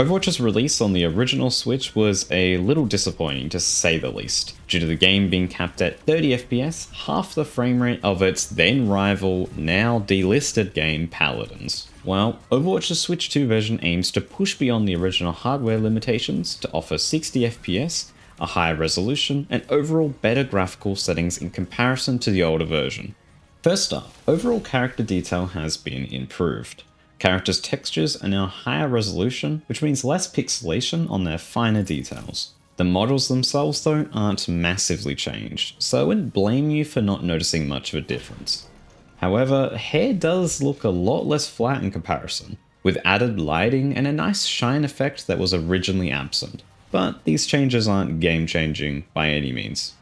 Overwatch's release on the original Switch was a little disappointing to say the least, due to the game being capped at 30 FPS, half the frame rate of its then rival, now delisted game Paladins. While Overwatch's Switch 2 version aims to push beyond the original hardware limitations to offer 60 FPS, a higher resolution, and overall better graphical settings in comparison to the older version. First up, overall character detail has been improved. Characters' textures are now higher resolution, which means less pixelation on their finer details. The models themselves though aren't massively changed, so I wouldn't blame you for not noticing much of a difference. However, hair does look a lot less flat in comparison, with added lighting and a nice shine effect that was originally absent. But these changes aren't game changing by any means.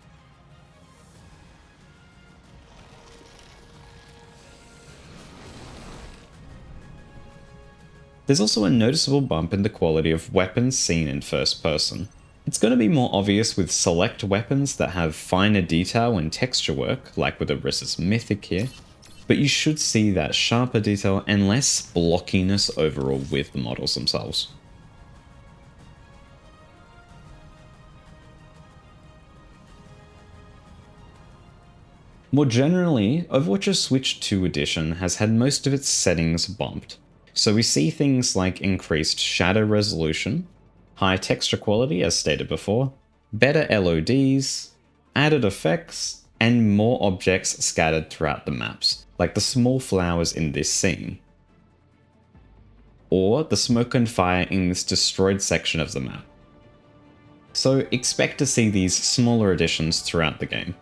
There's also a noticeable bump in the quality of weapons seen in first person. It's going to be more obvious with select weapons that have finer detail and texture work, like with Orissa's Mythic here, but you should see that sharper detail and less blockiness overall with the models themselves. More generally, Overwatch's Switch 2 edition has had most of its settings bumped. So we see things like increased shadow resolution, high texture quality as stated before, better LODs, added effects, and more objects scattered throughout the maps, like the small flowers in this scene, or the smoke and fire in this destroyed section of the map. So expect to see these smaller additions throughout the game.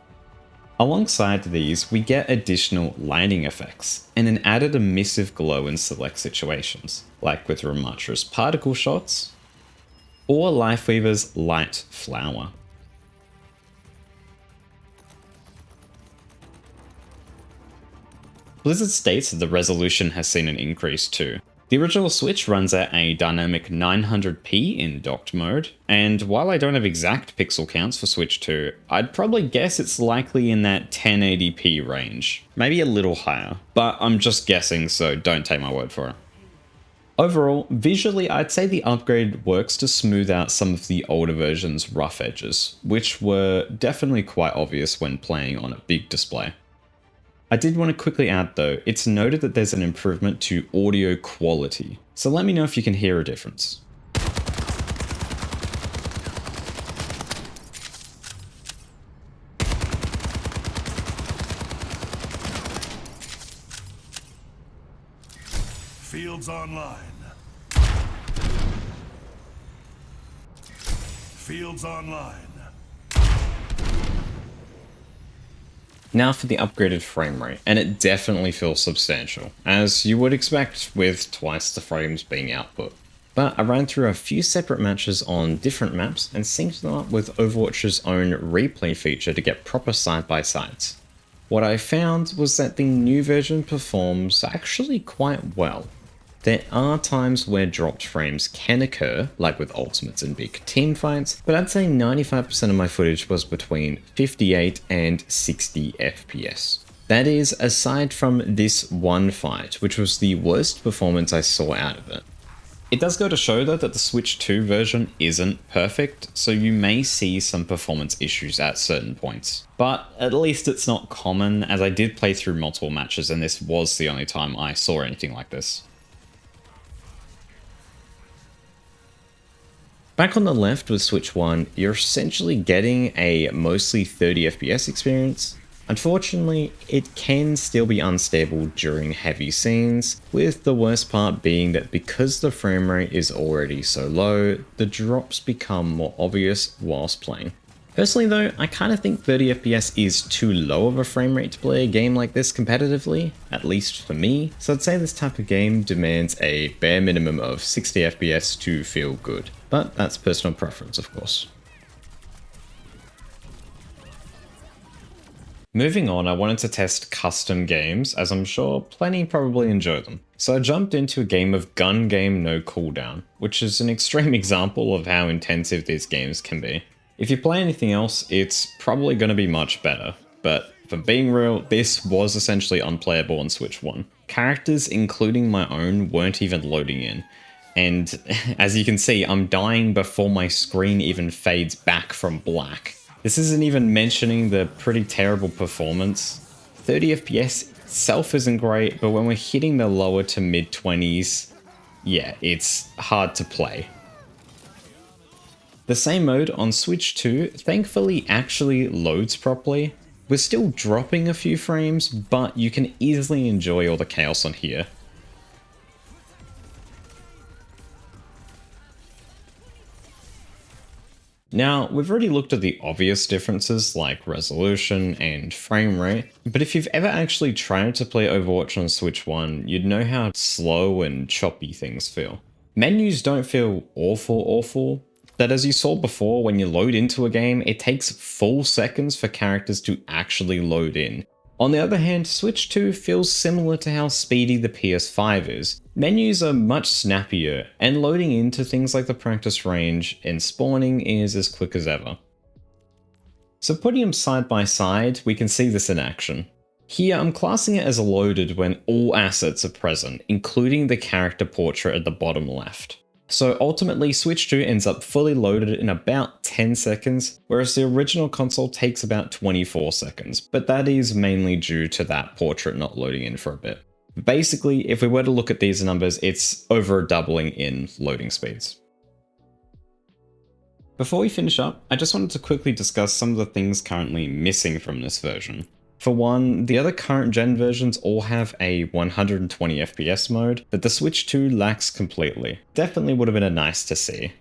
Alongside these, we get additional lighting effects, and an added emissive glow in select situations, like with Ramatra's particle shots, or Lifeweaver's light flower. Blizzard states that the resolution has seen an increase too. The original Switch runs at a dynamic 900p in docked mode, and while I don't have exact pixel counts for Switch 2, I'd probably guess it's likely in that 1080p range, maybe a little higher, but I'm just guessing, so don't take my word for it. Overall, visually I'd say the upgrade works to smooth out some of the older version's rough edges, which were definitely quite obvious when playing on a big display. I did want to quickly add though, it's noted that there's an improvement to audio quality, so let me know if you can hear a difference. Fields online. Fields online. Now for the upgraded frame rate, and it definitely feels substantial, as you would expect with twice the frames being output. But I ran through a few separate matches on different maps and synced them up with Overwatch's own replay feature to get proper side-by-sides. What I found was that the new version performs actually quite well. There are times where dropped frames can occur, like with ultimates and big team fights, but I'd say 95% of my footage was between 58 and 60 FPS. That is, aside from this one fight, which was the worst performance I saw out of it. It does go to show though that the Switch 2 version isn't perfect, so you may see some performance issues at certain points. But at least it's not common, as I did play through multiple matches and this was the only time I saw anything like this. Back on the left with Switch 1, you're essentially getting a mostly 30 FPS experience. Unfortunately, it can still be unstable during heavy scenes, with the worst part being that because the frame rate is already so low, the drops become more obvious whilst playing. Personally though, I kind of think 30 FPS is too low of a frame rate to play a game like this competitively, at least for me, so I'd say this type of game demands a bare minimum of 60 FPS to feel good, but that's personal preference of course. Moving on, I wanted to test custom games, as I'm sure plenty probably enjoy them. So I jumped into a game of Gun Game No Cooldown, which is an extreme example of how intensive these games can be. If you play anything else, it's probably going to be much better, but for being real, this was essentially unplayable on Switch 1. Characters, including my own, weren't even loading in. And as you can see, I'm dying before my screen even fades back from black. This isn't even mentioning the pretty terrible performance. 30 FPS itself isn't great, but when we're hitting the lower to mid 20s, yeah, it's hard to play. The same mode on Switch 2 thankfully actually loads properly. We're still dropping a few frames, but you can easily enjoy all the chaos on here. Now, we've already looked at the obvious differences like resolution and frame rate, but if you've ever actually tried to play Overwatch on Switch 1, you'd know how slow and choppy things feel. Menus don't feel awful, but as you saw before, when you load into a game, it takes full seconds for characters to actually load in. On the other hand, Switch 2 feels similar to how speedy the PS5 is. Menus are much snappier, and loading into things like the practice range and spawning is as quick as ever. So putting them side by side, we can see this in action. Here I'm classing it as loaded when all assets are present, including the character portrait at the bottom left. So ultimately, Switch 2 ends up fully loaded in about 10 seconds, whereas the original console takes about 24 seconds, but that is mainly due to that portrait not loading in for a bit. Basically, if we were to look at these numbers, it's over a doubling in loading speeds. Before we finish up, I just wanted to quickly discuss some of the things currently missing from this version. For one, the other current gen versions all have a 120 FPS mode, but the Switch 2 lacks completely. Definitely would have been a nice to see.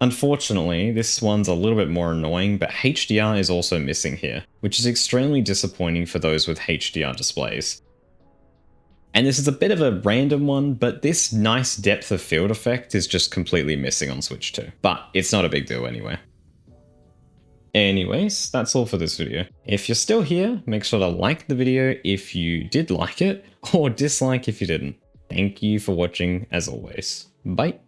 Unfortunately, this one's a little bit more annoying, but HDR is also missing here, which is extremely disappointing for those with HDR displays. And this is a bit of a random one, but this nice depth of field effect is just completely missing on Switch 2. But it's not a big deal anyway. Anyways, that's all for this video. If you're still here, make sure to like the video if you did like it, or dislike if you didn't. Thank you for watching as always. Bye.